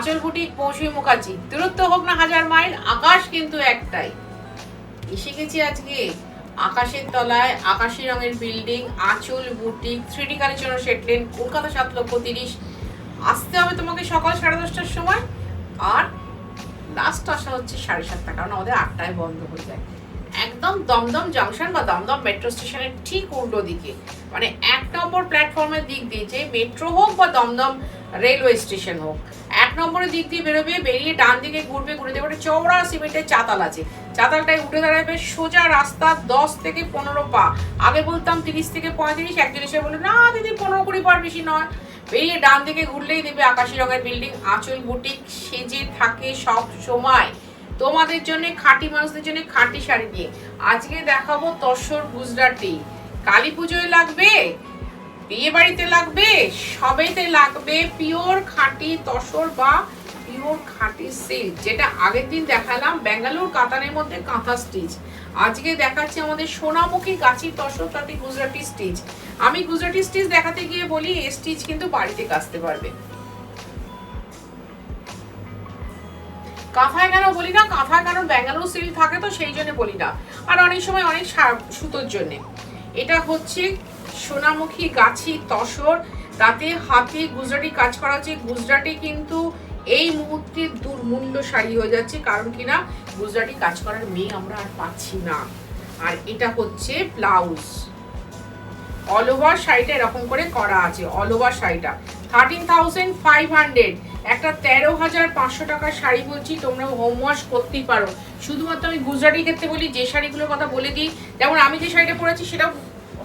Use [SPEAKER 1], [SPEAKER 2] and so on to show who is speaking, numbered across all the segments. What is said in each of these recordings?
[SPEAKER 1] আঁচল বুটিক মৌসুমী মুখার্জি। দূরত্ব হোক না 1000 মাইল, আকাশ কিন্তু একটাই। এসে গেছি আজকে আকাশের তলায়, আকাশি রঙের বিল্ডিং, আঁচল বুটিক, 3D কালেকশনের সেটলেন, কলকাতা 7,30,000। আসতে হবে তোমাকে সকাল 10:30টার সময়, আর লাস্ট আসা হচ্ছে 7:30, কারণ আমাদের 8টায় বন্ধ হয়ে যায়। একদম দমদম জাংশন বা দমদম মেট্রো স্টেশনের ঠিক উল্টো দিকে, মানে 1 নম্বর প্ল্যাটফর্মের দিক দিয়ে, যে মেট্রো হোক বা দমদম রেলওয়ে স্টেশন হোক, 1 নম্বরের দিক দিয়ে বেরোবে, বেরিয়ে ডান দিকে ঘুরবে, ঘুরে দেবে একটা চওড়া সিমেন্টের চাতাল আছে, চাতালটায় উঠে দাঁড়াবে, সোজা রাস্তা 10 থেকে 15 পা। আগে বলতাম 30 থেকে 35, একজন এসে বলে না দিদি 15-20 পার বেশি নয়। বেরিয়ে ডান দিকে ঘুরলেই দেবে আকাশি রঙের বিল্ডিং, আঁচল বুটিক, সেজে থাকে সব সময় তোমাদের জন্য, খাঁটি মানুষদের জন্য খাঁটি শাড়ি নিয়ে। আজকে দেখাবো তসর গুজরাটি। কালী পুজোয় লাগবে, বিয়ে বাড়িতে লাগবে, সবেতে লাগবে পিওর খাঁটি তসর বা পিওর খাঁটি সিল্ক, যেটা আগের দিন দেখালাম বেঙ্গালুরু কাতানের মধ্যে কাঁথা স্টিচ। আজকে দেখাচ্ছি আমাদের সোনামুখী গাছি তসর, তাতে গুজরাটি স্টিচ। আমি গুজরাটি স্টিচ দেখাতে গিয়ে বলি এই স্টিচ কিন্তু বাড়িতে কাচতে পারবে। কাঁথায় কেন বলি না, কাঁথায় কারণ বেঙ্গালুরু সিল্ক থাকে তো সেই জন্য বলি না, আর অনেক সময় অনেক সুতোর জন্য। এটা হচ্ছে সোনামুখী গাছি তসর, তাতে হাতে গুজরাটি কাজ করা আছে। গুজরাটি কিন্তু এই মুহূর্তে দুর্মূল্য শাড়ি হয়ে যাচ্ছে, কারণ কিনা গুজরাটি কাজ করার মেয়ে আমরা আর পাচ্ছি না। আর এটা হচ্ছে ব্লাউজ, অল ওভার শাড়িটা এরকম করে করা আছে, অল ওভার শাড়িটা 13,500। একটা 13,500 টাকার শাড়ি বলছি, তোমরা হোম ওয়াশ করতেই পারো। শুধুমাত্র আমি গুজরাটি ক্ষেত্রে বলি, যে শাড়িগুলোর কথা বলে দিই, যেমন আমি যে শাড়িটা পরেছি সেটাও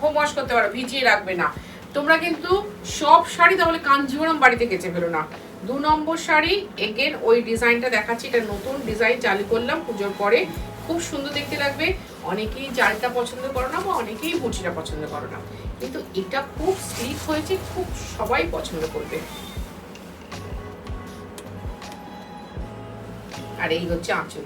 [SPEAKER 1] হোম ওয়াশ করতে পারো, ভিজিয়ে রাখবে না তোমরা। কিন্তু সব শাড়ি তাহলে কাঞ্জিভরম বাড়িতে কেচে ফেলো না। 2 নম্বর শাড়ি, এগেন ওই ডিজাইনটা দেখাচ্ছি, এটা নতুন ডিজাইন চালু করলাম পুজোর পরে, খুব সুন্দর দেখতে লাগবে। অনেকেই জালটা পছন্দ করো না বা অনেকেই বুচিটা পছন্দ করো না, কিন্তু এটা খুব স্লিক হয়েছে, খুব সবাই পছন্দ করবে। আর এই হচ্ছে আঁচল,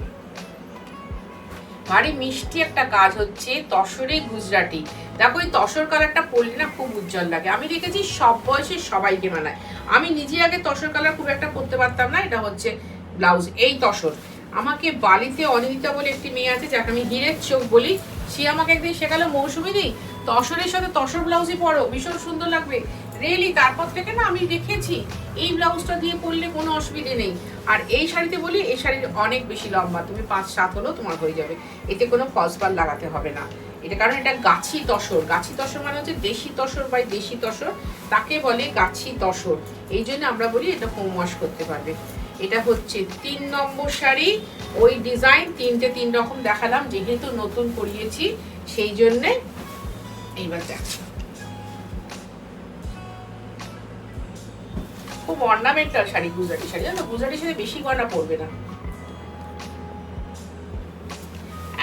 [SPEAKER 1] ভারী মিষ্টি একটা কাজ হচ্ছে তসরে গুজরাটি। দেখো এই তসর কালারটা পরলে না খুব উজ্জ্বল লাগে। আমি দেখেছি সব বয়সের সবাইকে মানায়। আমি নিজে আগে তসর কালার খুব একটা পরতে পারতাম না। এটা হচ্ছে ব্লাউজ, এই তসর। আমাকে বালিতে অনিন্দিতা বলে একটি মেয়ে আছে, যাকে আমি হীরের চোখ বলি, সে আমাকে একদিন শেখালো, মৌসুমী দি তসরের সাথে তসর ব্লাউজই পরো, ভীষণ সুন্দর লাগবে। রিয়েলি তারপর থেকে না আমি দেখেছি এই ব্লাউজটা দিয়ে পরলে কোনো অসুবিধে নেই। আর এই শাড়িতে বলি, এই শাড়ির অনেক বেশি লম্বা, তুমি 5-7 হলেও তোমার হয়ে যাবে, এতে কোনো ফলস পার লাগাতে হবে না। এটা কারণ এটা গাছি তসর, গাছি তসর মানে হচ্ছে দেশি তসর বা দেশি তসর, তাকে বলে গাছি তসর। এই জন্য আমরা বলি এটা হোম ওয়াশ করতে পারবে। এটা হচ্ছে 3 নম্বর শাড়ি, ওই ডিজাইন 3টে 3 রকম দেখালাম, যেহেতু নতুন করিয়েছি সেই জন্যে। এইবার দেখ, খুব অর্নামেন্টাল শাড়ি গুজরাটি শাড়ি, জানো গুজরাটির সাথে বেশি গয়না পরবে না,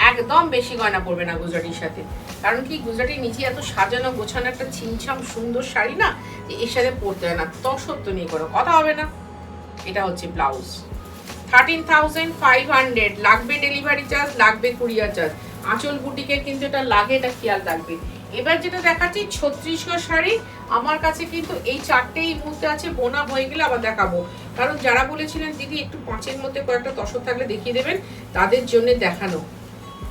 [SPEAKER 1] একদম বেশি গয়না পরবে না গুজরাটির সাথে। কারণ কি গুজরাটির নিচে এত সাজানো গোছানো একটা ছিমছাম সুন্দর শাড়ি না, যে এর সাথে পরতে হয় না, তসর তো নিয়ে কোনো কথা হবে না। এটা হচ্ছে ব্লাউজ, 13,500। লাগবে ডেলিভারি চার্জ, লাগবে কুরিয়ার চার্জ। আঁচল বুটিকের কিন্তু এটা লাগে, এটা খেয়াল রাখবে। এবার যেটা দেখাচ্ছি ছত্রিশগড় শাড়ি, আমার কাছে কিন্তু এই 4টে এই মুহূর্তে আছে, বোনা হয়ে গেলে আবার দেখাবো। কারণ যারা বলেছিলেন দিদি একটু 5-এর মধ্যে কয়েকটা তসর থাকলে দেখিয়ে দেবেন, তাদের জন্য দেখানো,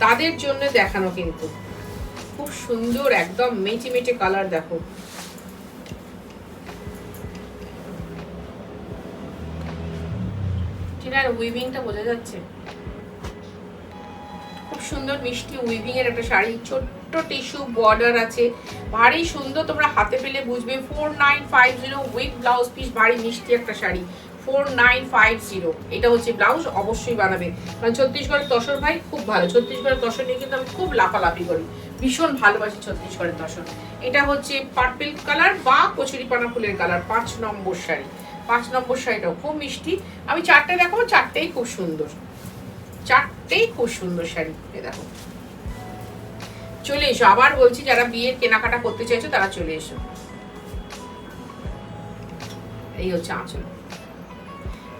[SPEAKER 1] তাদের জন্য দেখানো। কিন্তু খুব সুন্দর একদম মেটে মেটে কালার, দেখো আর উইভিংটা বোঝা যাচ্ছে, খুব সুন্দর মিষ্টি উইভিং এর একটা শাড়ি, ছোট্ট টিস্যু বর্ডার আছে, ভারী সুন্দর, তোমরা হাতে পেলে বুঝবে। 4950 উইথ ব্লাউজ পিস, ভারী মিষ্টি একটা শাড়ি, 4950। এটা হচ্ছে ব্লাউজ, অবশ্যই বানাবে, কারণ ছত্তিশগড়ের তসর ভাই খুব ভালো। ছত্তিশগড়ের তসর নিয়ে কিন্তু আমি খুব লাফালাফি করি, ভীষণ ভালোবাসি ছত্তিশগড়ের তসর। এটা হচ্ছে পার্পল কালার বা কচুরিপানা ফুলের কালার, 5 নম্বর শাড়ি। 5 নম্বর শাড়িটাও খুব মিষ্টি। আমি 4টে দেখাবো, 4টেই খুব সুন্দর, 4টেই খুব সুন্দর শাড়ি। দেখো চলে এসো, আবার বলছি যারা বিয়ের কেনাকাটা করতে চাইছো তারা চলে এসো। এই হচ্ছে আঁচল,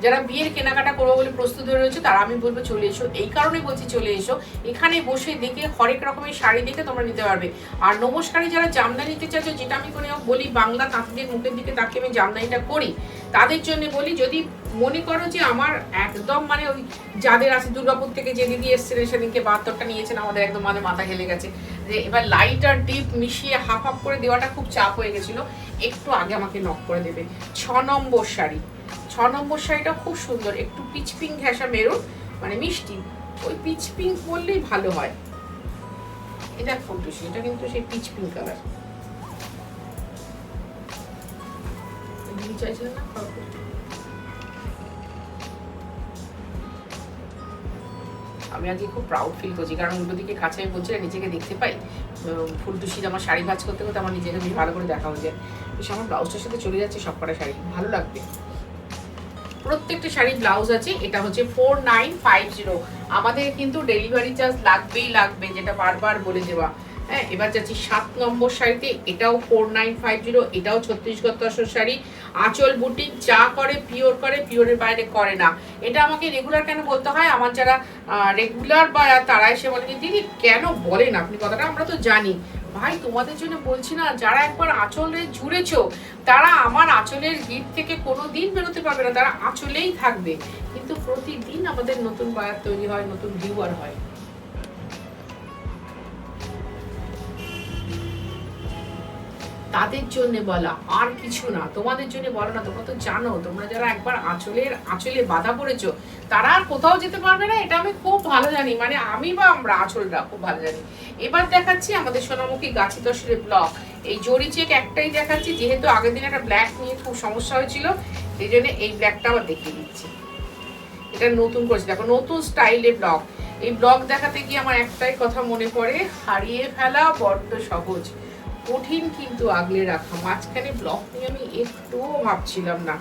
[SPEAKER 1] যারা বিয়ের কেনাকাটা করবো বলে প্রস্তুত হয়ে রয়েছে তারা আমি বলবো চলে এসো। এই কারণে বলছি চলে এসো, এখানে বসে দেখে হরেক রকমের শাড়ি দেখে তোমরা নিতে পারবে। আর নমস্কারে যারা জামদানি নিতে চাইছো, যেটা আমি কোনো বলি বাংলা তাঁতিদের মুখের দিকে তাকিয়ে আমি জামদানিটা করি, তাদের জন্য বলি, যদি মনে করো যে আমার একদম মানে ওই যাদের আছে দুর্গাপুর থেকে যে দিদি এসেছিলেন সেদিনকে 72টা নিয়েছেন, আমাদের একদম মানে মাথা হেলে গেছে যে এবার লাইট আর ডিপ মিশিয়ে হাফ হাফ করে দেওয়াটা খুব চাপ হয়ে গেছিলো, একটু আগে আমাকে নক করে দেবে। 6 নম্বর শাড়ি, 6 নম্বর শাড়িটা খুব সুন্দর, একটু পিচ পিঙ্ক ঘেঁষা মেরুন, মানে মিষ্টি, ওই পিচ পিঙ্ক বললেই ভালো হয়। এটা ফুলটুসি, এটা কিন্তু সেই পিচ পিঙ্ক কালার। চাইছিলেন না, আমি আজকে খুব প্রাউড ফিল করছি, কারণ উল্টো দিকে কাছে আমি বলছি নিজেকে দেখতে পাই ফুলটুসির আমার শাড়ি ভাজ করতে করতে আমার নিজেকে বেশ ভালো করে দেখা হয়ে যায়। বেশ আমার ব্লাউজটার সাথে চলে যাচ্ছে সব কটা শাড়ি, ভালো লাগবে। প্রত্যেকটা শাড়ির ব্লাউজ আছে। এটা হচ্ছে 4950। আমাদের কিন্তু ডেলিভারি চার্জ লাগবেই লাগবে, যেটা বারবার বলে দেওয়া। হ্যাঁ, এবার যাচ্ছি 7 নম্বর শাড়িতে। এটাও 4950, এটাও ছত্তিশগড় তসর শাড়ি। আঁচল বুটিক, যা করে পিওর করে, পিওরের বাইরে করে না। এটা আমাকে রেগুলার কেন বলতে হয়, আমার যারা রেগুলার বা তারা এসে বলে যে দিদি কেন বলেন আপনি কথাটা, আমরা তো জানি। ভাই তোমাদের জন্য বলছি না, যারা একবার আঁচলে জুড়েছো তারা আমার আঁচলের গিট থেকে কোনো দিন বেরোতে পারবে না, তারা আঁচলেই থাকবে। কিন্তু প্রতিদিন আমাদের নতুন বায়ার তৈরি হয়, নতুন ভিউয়ার হয়। তাদের জন্য বলা, আর কিছু না, তোমাদের জন্য বলো না। তোমরা তো জানো, তোমরা যারা একবার আঁচলে বাধা পড়েছো তারা আর কোথাও যেতে পারবে না, এটা আমি খুব ভালো জানি। মানে আমি বা আমরা আঁচলরা খুব ভালো জানি। এবার দেখাচ্ছি আমাদের সোনামুখী গাছি তসরের ব্লক। এই জরি চেক একটাই দেখাচ্ছি, যেহেতু আগের দিন একটা ব্ল্যাক নিয়ে খুব সমস্যা হয়েছিল, সেই জন্য এই ব্ল্যাকটা আবার দেখিয়ে দিচ্ছি। এটা নতুন করেছি, দেখো নতুন স্টাইলে ব্লক। এই ব্লক দেখাতে গিয়ে আমার একটাই কথা মনে পড়ে, হারিয়ে ফেলা বড্ড সহজ, কঠিন কিন্তু আগলে রাখা। মাঝখানে ব্লক নিয়ে আমি একটুও ভাবছিলাম না,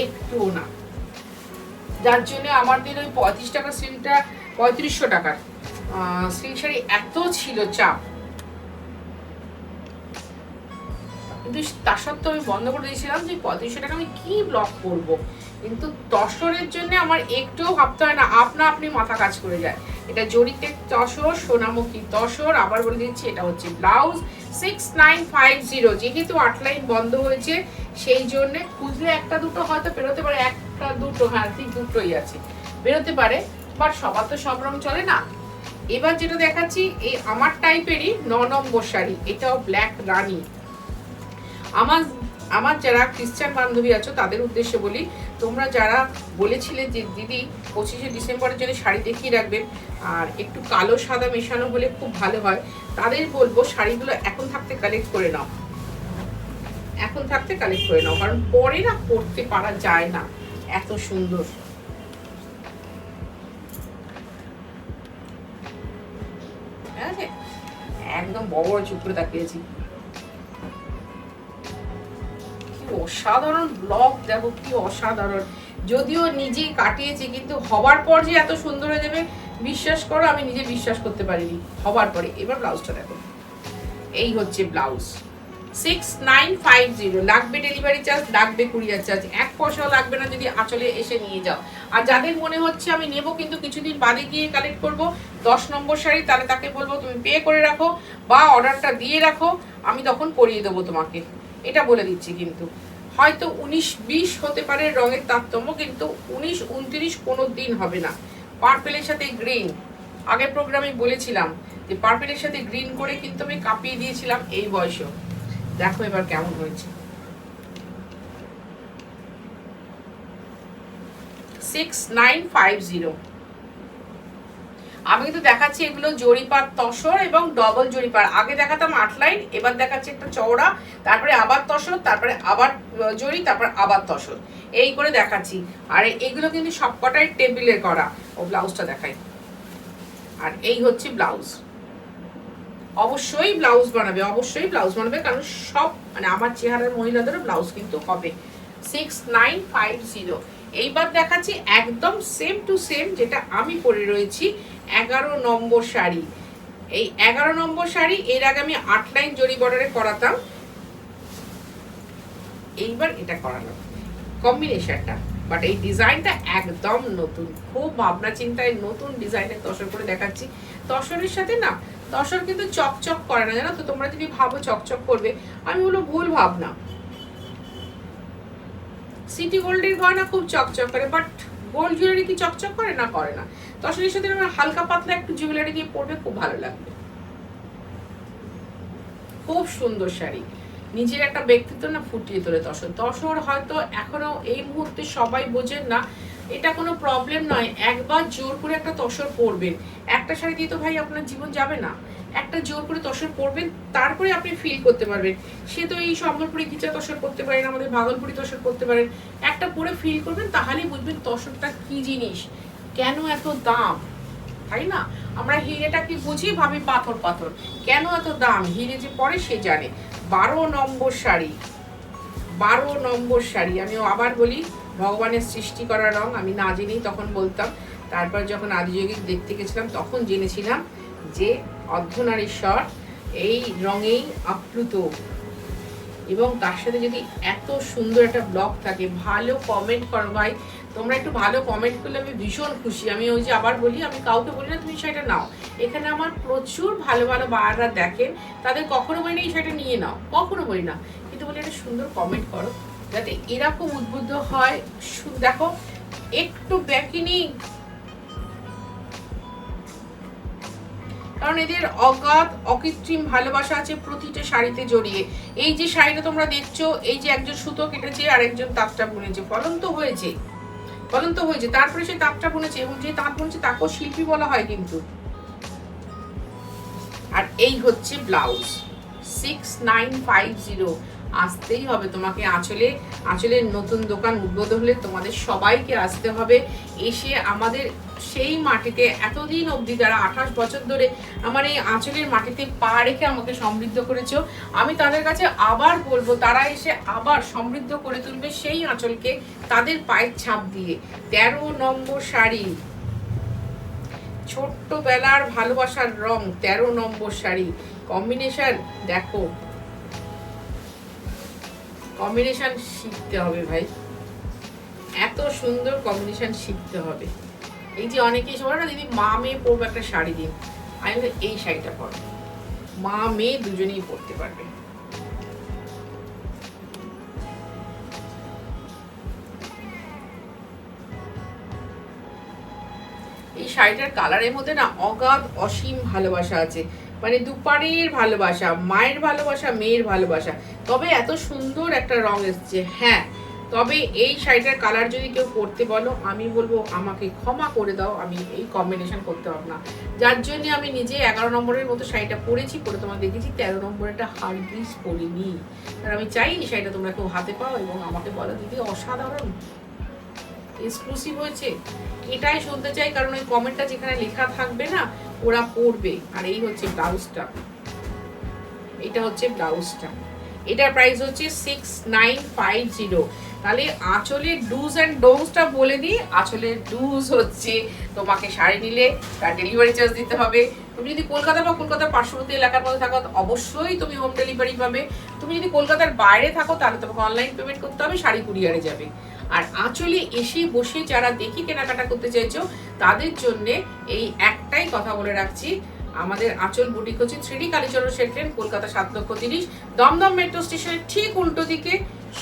[SPEAKER 1] একটুও না। যার জন্য আমাদের ওই 35 টাকা সিলটা 3500 টাকার সিল্ক শাড়ি এত ছিল চাপ, কিন্তু তার সত্ত্বেও আমি বন্ধ করে দিয়েছিলাম যে 3500 টাকা আমি কি ব্লক করব। কিন্তু তসরের জন্য আমার একটুও ভাবতে হয় না, আপনি মাথা কাজ করে যায়। এটা জরিতে তসর, সোনামুখী তসর। আবার বলে দিচ্ছি, এটা হচ্ছে ব্লাউজ 6950। যেহেতু 8 লাইন বন্ধ হয়েছে সেই জন্য খুঁজলে একটা দুটো হয়তো বেরোতে পারে, একটা দুটো, হ্যাঁ ঠিক দুটোই আছে, বেরোতে পারে, বাট সবার তো সব রং চলে না। এবার যেটা দেখাচ্ছি এই আমার টাইপেরই 9 নম্বর শাড়ি। এটাও ব্ল্যাক রানী। আমার যারা খ্রিস্টান বান্ধবী আছো তাদের উদ্দেশ্যে বলি, তোমরা যারা বলেছিলে যে দিদি 25শে ডিসেম্বরের জন্য শাড়ি দেখিয়ে রাখবেন আর একটু কালো সাদা মেশানো হলে খুব ভালো হয়, তাদের বলবো শাড়িগুলো এখন থাকতে কালেক্ট করে নাও, এখন থাকতে কালেক্ট করে নাও, কারণ পরে না পরতে পারা যায় না, এত সুন্দর। একদম বড় চুপ করে তাকিয়েছি। অসাধারণ ব্লক, দেখো কি অসাধারণ। যদিও নিজেই কাটিয়েছি, কিন্তু হবার পর যে এত সুন্দর হয়ে যাবে বিশ্বাস করো, আমি নিজে বিশ্বাস করতে পারিনি হবার পরে। এবার ব্লাউজটা দেখো, এই হচ্ছে ব্লাউজ 6950। লাগবে ডেলিভারি চার্জ, লাগবে কুরিয়ার চার্জ, 1 পয়সাও লাগবে না যদি আঁচলে এসে নিয়ে যাও। আর যাদের মনে হচ্ছে আমি নেব কিন্তু কিছুদিন বাদে গিয়ে কালেক্ট করব 10 নম্বর শাড়ি, তাহলে তাকে বলবো তুমি পে করে রাখো বা অর্ডারটা দিয়ে রাখো, আমি তখন করিয়ে দেবো তোমাকে, এটা বলে দিচ্ছি। কিন্তু হয়তো 19-20 হতে পারে রঙের তারতম্য, কিন্তু 19-29 কোনো দিন হবে না। পার্পেলের সাথে গ্রিন, আগের প্রোগ্রামে বলেছিলাম যে পার্পেলের সাথে গ্রিন করে কিন্তু আমি কাঁপিয়ে দিয়েছিলাম এই বয়সেও। দেখো এবার কেমন হয়েছে। 6950। আমি কিন্তু দেখাচ্ছি এগুলো জরিপার তসর এবং ডবল জরিপার। আগে দেখাতাম 8 লাইন, এবার দেখাচ্ছি একটা চওড়া, তারপরে আবার তসর, তারপরে আবার জরি, তারপর আবার তসর, এই করে দেখাচ্ছি। আর এগুলো কিন্তু সবকটাই টেবিলে করা। ও ব্লাউজটা দেখাই, আর এই হচ্ছে ব্লাউজ। অবশ্যই ব্লাউজ বানাবে, অবশ্যই ব্লাউজ বানাবে, কারণ সব মানে আমার চেহারার মহিলাদেরও ব্লাউজ কিন্তু হবে। 6950। এইবার দেখাচ্ছি একদম সেম টু সেম যেটা আমি পরে রয়েছি, 11 নম্বর শাড়ি। এই 11 নম্বর শাড়ি এর আগে আমি 8 লাইন জরি বর্ডারে করাতাম, এইবার এটা করালাম কম্বিনেশনটা, বাট এই ডিজাইনটা একদম নতুন, খুব ভাবনা চিন্তায় নতুন ডিজাইনের তসর করে দেখাচ্ছি। তসরের সাথে না, তসর কিন্তু চকচক করে না, জানো তো। তোমরা যদি ভাবো চকচক করবে, আমি বলবো ভুল ভাবনা। সিটি গোল্ডের গয়না খুব চকচক করে, বাট গোল্ড জুয়েলারি কি চকচক করে না? করে না। তসরের সাথে আমার হালকা পাতলা একটু জুয়েলারি দিয়ে পরবে, খুব ভালো লাগবে। খুব সুন্দর শাড়ি, নিজের একটা ব্যক্তিত্ব না ফুটিয়ে তোলে তসর। তসর হয়তো এখনো এই মুহূর্তে সবাই বোঝেন না, এটা কোনো প্রবলেম নয়। একবার জোর করে একটা তসর পরবেন, একটা শাড়ি দিয়ে তো ভাই আপনার জীবন যাবে না। একটা জোর করে তসর পরবেন, তারপরে আপনি ফিল করতে পারবেন। সে তো এই সম্বলপুরি গিচা তসর করতে পারেন, আমাদের ভাগলপুরি তসর করতে পারেন, একটা পরে ফিল করবেন, তাহলেই বুঝবেন তসরটা কি জিনিস, কেন এত দাম, তাই না? আমরা হিরেটা কি বুঝি, ভাবি পাথর পাথর, কেন এত দাম? হিরে যে পরে সে জানে। 12 নম্বর শাড়ি, 12 নম্বর শাড়ি। আমি আবার বলি, ভগবানের সৃষ্টি করা রং। আমি না জেনেই তখন বলতাম, তারপর যখন আদিযোগী দেখতে গেছিলাম তখন জেনেছিলাম যে অর্ধনারীশ্বর এই রঙেই আপ্লুত। এবং তার সাথে যদি এত সুন্দর একটা ব্লগ থাকে, ভালো কমেন্ট করো ভাই, তোমরা একটু ভালো কমেন্ট করলে আমি ভীষণ খুশি। আমি ওই যে আবার বলি, আমি কাউকে বলি না তুমি সেটা নাও, এখানে আমার প্রচুর ভালো ভালো বায়াররা দেখেন, তাদের কখনো বলি না এই শাড়িটা নিয়ে নাও, কখনো বলি না, কিন্তু বলি একটা সুন্দর কমেন্ট করো যাতে এরকম উদ্বুদ্ধ হয়। দেখো একটু ব্যাকিনি, কারণ এদের অগাধ অকৃত্রিম ভালোবাসা আছে প্রতিটা শাড়িতে জড়িয়ে। এই যে শাড়িটা তোমরা দেখছো, এই যে একজন সুতো কেটেছে আর একজন তাঁতটা বুনেছে, ফলন্ত হয়েছে, ফলন্ত হয়েছে, তারপরে সে তাঁতটা বুনেছে, এবং যে তাঁত বুনেছে তাকেও শিল্পী বলা হয় কিন্তু। আর এই হচ্ছে ব্লাউজ 6950। আসতেই হবে তোমাকে আঁচলে। আঁচলের নতুন দোকান উদ্বোধন হলে তোমাদের সবাইকে আসতে হবে, এসে আমাদের সেই মাটিতে এতদিন অবধি যারা 28 বছর ধরে আমার এই আঁচলের মাটিতে পা রেখে আমাকে সমৃদ্ধ করেছো, আমি তাদের কাছে আবার বলবো তারা এসে আবার সমৃদ্ধ করে তুলবে সেই আঁচলকে তাদের পায়ের ছাপ দিয়ে। 13 নম্বর শাড়ি, ছোট্টবেলার ভালোবাসার রং, 13 নম্বর শাড়ি। কম্বিনেশন দেখো, কম্বিনেশন শিখতে হবে ভাই, এত সুন্দর কম্বিনেশন শিখতে হবে। এই যে অনেকেই সবাই না দিদি মা মেয়ে পরবে একটা শাড়ি দিন, আমি বলি এই শাড়িটা পরো, মা মেয়ে দুজনেই পরতে পারবে। এই শাড়িটার কালারের মধ্যে না অগাধ অসীম ভালোবাসা আছে, মানে দুপারের ভালোবাসা, মায়ের ভালোবাসা, মেয়ের ভালোবাসা। তবে এত সুন্দর একটা রং এসছে। হ্যাঁ, তবে এই শাড়িটার কালার যদি কেউ পরতে বলো, আমি বলবো আমাকে ক্ষমা করে দাও, আমি এই কম্বিনেশন করতে পারবো না। যার জন্য আমি নিজে 11 নম্বরের মতো শাড়িটা পরেছি, পরে তোমার দেখেছি 13 নম্বরেরটা হারগিস পরিনি। আর আমি চাই এই শাড়িটা তোমরা কেউ হাতে পাও এবং আমাকে বলো দিদি অসাধারণ, এক্সক্লুসিভ হয়েছে, এটাই শুনতে চাই। কারণ ওই কমেন্টটা যেখানে লেখা থাকবে না ওরা পড়বে। আর এই হচ্ছে ব্লাউজটা, এটা হচ্ছে ব্লাউজটা, এটার প্রাইস হচ্ছে 6950। তাহলে আঁচলের ডুজ অ্যান্ড ডোন্টসটা বলে দিই। আঁচলের ডুজ হচ্ছে তোমাকে শাড়ি নিলে তার ডেলিভারি চার্জ দিতে হবে। তুমি যদি কলকাতা বা কলকাতার পার্শ্ববর্তী এলাকার মধ্যে থাকো অবশ্যই তুমি হোম ডেলিভারি পাবে। তুমি যদি কলকাতার বাইরে থাকো তাহলে তোমাকে অনলাইন পেমেন্ট করতে হবে, শাড়ি কুরিয়ারে যাবে। আর আঁচলে এসে বসে যারা দেখি কেনাকাটা করতে চাইছো তাদের জন্য এই একটাই কথা বলে রাখছি, আমাদের আঁচল বুটিক হচ্ছে 3D Kalicharan centre, Kolkata 7,30,000, Dum Dum metro স্টেশনের ঠিক উল্টো দিকে।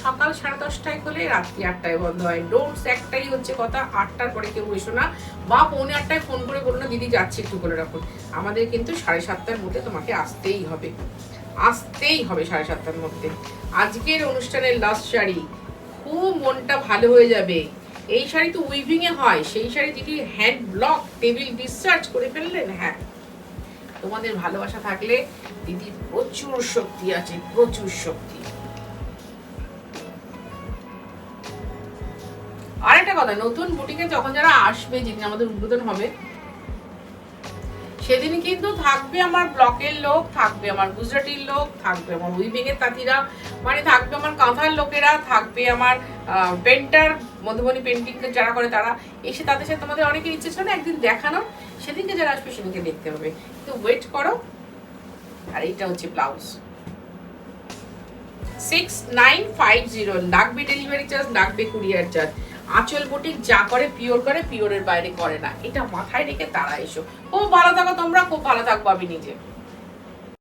[SPEAKER 1] সকাল 10:30টায় খোলে, রাত্রি 8টায় বন্ধ হয়। ডোন্টস একটাই হচ্ছে কথা, 8টার পরে কেউ এসো না, বা 7:45টায় ফোন করে বলো না দিদি যাচ্ছি একটু করে রাখুন। আমাদের কিন্তু 7:30টার মধ্যে তোমাকে আসতেই হবে, আসতেই হবে 7:30টার মধ্যে। আজকের অনুষ্ঠানের লাস্ট শাড়ি, খুব মনটা ভালো হয়ে যাবে। এই শাড়ি তো উইভিং এ হয়, সেই শাড়ি যদি হ্যান্ড ব্লক টেবিল ডিসচার্জ করে ফেললেন। হ্যাঁ, তোমাদের ভালোবাসা থাকলে দিদি প্রচুর শক্তি আছে, প্রচুর শক্তি। আরেকটা কথা, নতুন বুটিকে যখন যারা আসবে, যেদিন আমাদের উদ্বোধন হবে সেদিন কিন্তু থাকবে আমার ব্লকের লোক, থাকবে আমার গুজরাটির লোক, থাকবে আমার উইভিং এর তাঁতিরা, মানে থাকবে আমার কাঁথার লোকেরা, থাকবে আমার পেন্টার, মধুবনী পেন্টিং যারা করে তারা এসে, তাদের সাথে তোমাদের অনেকের ইচ্ছে ছিল না একদিন দেখানো, সেদিনকে যারা আসবে সেদিনকে দেখতে হবে, তো ওয়েট করো। আর এইটা হচ্ছে ব্লাউজ 6950, লাগবে ডেলিভারি চার্জ, লাগবে কুরিয়ার চার্জ। আঁচল বুটিক যা করে পিওর করে, পিওরের বাইরে করে না, এটা মাথায় রেখে তারা এসো। খুব ভালো থাকো তোমরা, খুব ভালো থাকবো আমি নিজে।